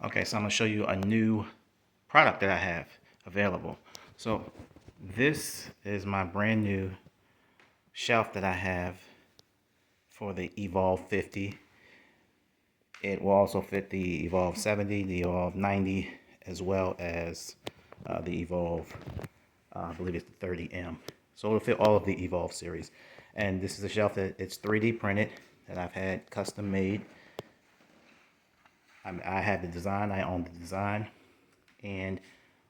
Okay, so I'm gonna show you a new product that I have available. So this is my brand new shelf that I have for the Evolve 50. It will also fit the Evolve 70, the Evolve 90, as well as the Evolve, I believe it's the 30M. So it'll fit all of the Evolve series. And this is a shelf that it's 3D printed that I've had custom made. I have the design, I own the design. And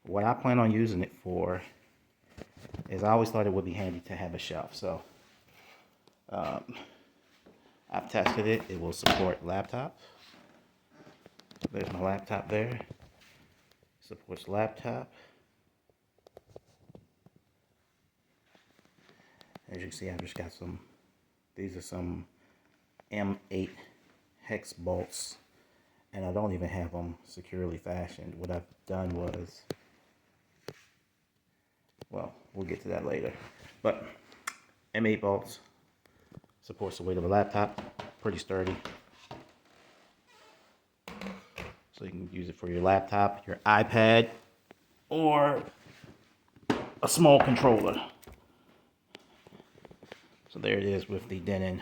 what I plan on using it for is I always thought it would be handy to have a shelf. So I've tested it. It will support laptop. There's my laptop there. Supports laptop. As you can see, I've just got some, these are some M8 hex bolts, and I don't even have them securely fashioned. What I've done was, well, we'll get to that later. But M8 bolts, supports the weight of a laptop, pretty sturdy. So you can use it for your laptop, your iPad, or a small controller. So there it is with the Denon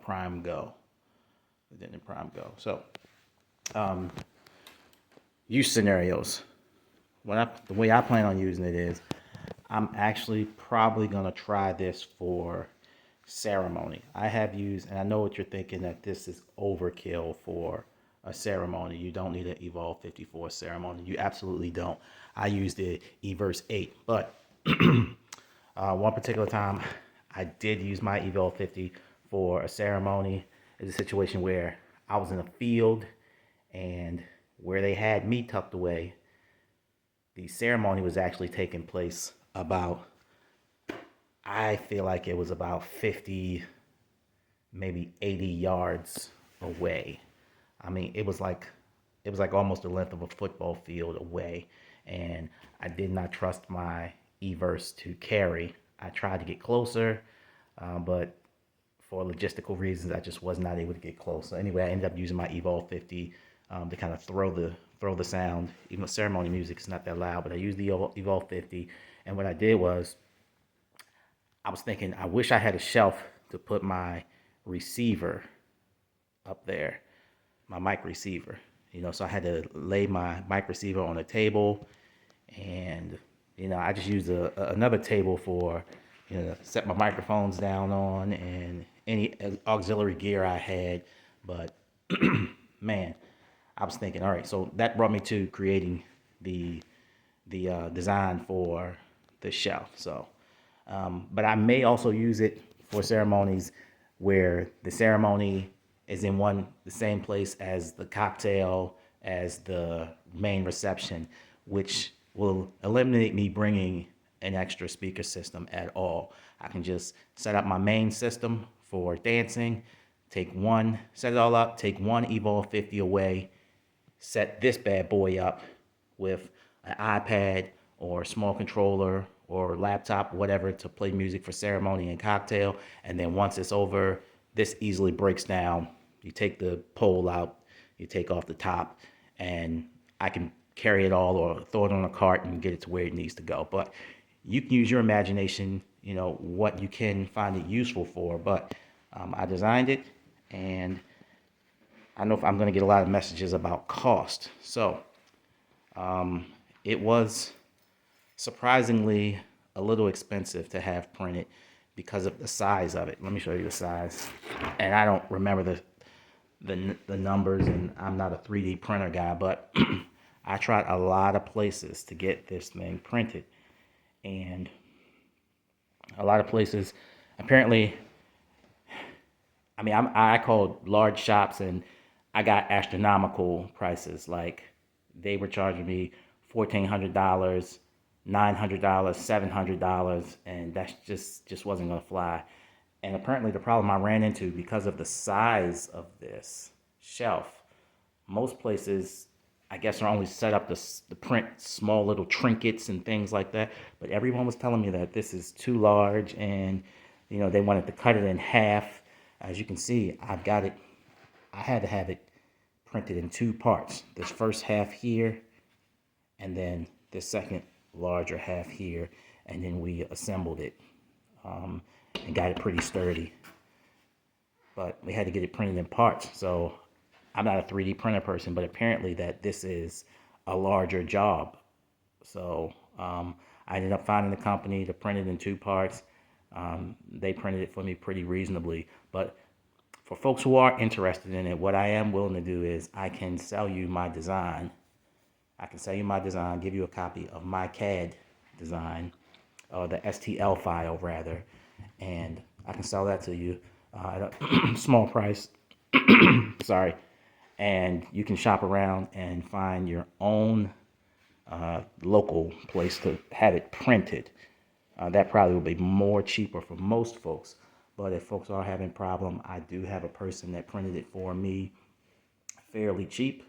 Prime Go. The Denon Prime Go. So use scenarios. The way I plan on using it is I'm actually probably going to try this for ceremony. I have used, and I know what you're thinking, that this is overkill for a ceremony. You don't need an Evolve 54 ceremony. You absolutely don't. I used the Everse 8, but one particular time I did use my Evolve 50 for a ceremony. It's a situation where I was in a field, and where they had me tucked away, the ceremony was actually taking place about, I feel like it was about 50, maybe 80 yards away. I mean, it was like almost the length of a football field away, and I did not trust my Everse to carry. I tried to get closer, but for logistical reasons, I just was not able to get close. So anyway, I ended up using my Evolve 50 to kind of throw the sound. Even though ceremony music is not that loud, but I used the Evolve 50, and what I did was, I was thinking, I wish I had a shelf to put my receiver up there, my mic receiver. So I had to lay my mic receiver on a table, and I just used another table for set my microphones down on and any auxiliary gear I had. But man, I was thinking, all right, so that brought me to creating the design for the shelf. So but I may also use it for ceremonies where the ceremony is in the same place as the cocktail, as the main reception, which will eliminate me bringing an extra speaker system at all. I can just set up my main system for dancing, set it all up, take one Evolve 50 away, set this bad boy up with an iPad or a small controller or laptop, whatever, to play music for ceremony and cocktail. And then once it's over, this easily breaks down. You take the pole out, you take off the top, and I can carry it all or throw it on a cart and get it to where it needs to go. But you can use your imagination, what you can find it useful for. But I designed it, and I know I'm going to get a lot of messages about cost. So it was surprisingly a little expensive to have printed because of the size of it. Let me show you the size. And I don't remember the numbers, and I'm not a 3D printer guy, but I tried a lot of places to get this thing printed. And a lot of places, apparently, I called large shops, and I got astronomical prices. Like, they were charging me $1,400, $900, $700, and that just wasn't gonna fly. And apparently the problem I ran into, because of the size of this shelf, most places, I guess, are only set up to print small little trinkets and things like that. But everyone was telling me that this is too large, and they wanted to cut it in half. As you can see, I had to have it printed in two parts. This first half here, and then the second larger half here, and then we assembled it and got it pretty sturdy. But we had to get it printed in parts. So I'm not a 3D printer person, but apparently that this is a larger job. So I ended up finding a company to print it in two parts. They printed it for me pretty reasonably. But for folks who are interested in it, what I am willing to do is I can sell you my design. I can sell you my design, give you a copy of my CAD design, or the STL file rather, and I can sell that to you at a small price. Sorry. And you can shop around and find your own local place to have it printed. That probably will be more cheaper for most folks. But if folks are having a problem, I do have a person that printed it for me fairly cheap.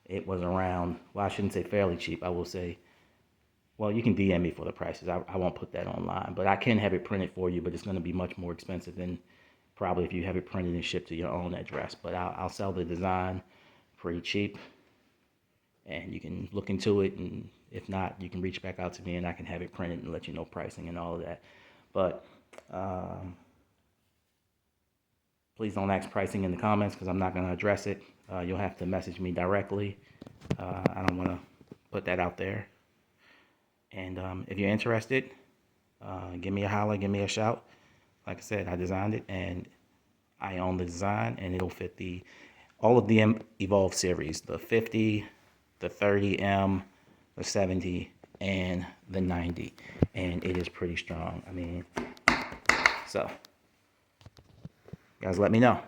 It was around, well, I shouldn't say fairly cheap. I will say, well, you can DM me for the prices. I won't put that online. But I can have it printed for you, but it's going to be much more expensive than probably if you have it printed and shipped to your own address. But I'll sell the design pretty cheap. And you can look into it, and if not, you can reach back out to me and I can have it printed and let you know pricing and all of that. But please don't ask pricing in the comments because I'm not going to address it. You'll have to message me directly. I don't want to put that out there. And if you're interested, give me a holler, give me a shout. Like I said, I designed it and I own the design, and it'll fit all of the Evolve series, the 50, the 30M, the 70, and the 90. And it is pretty strong. I mean, so guys, let me know.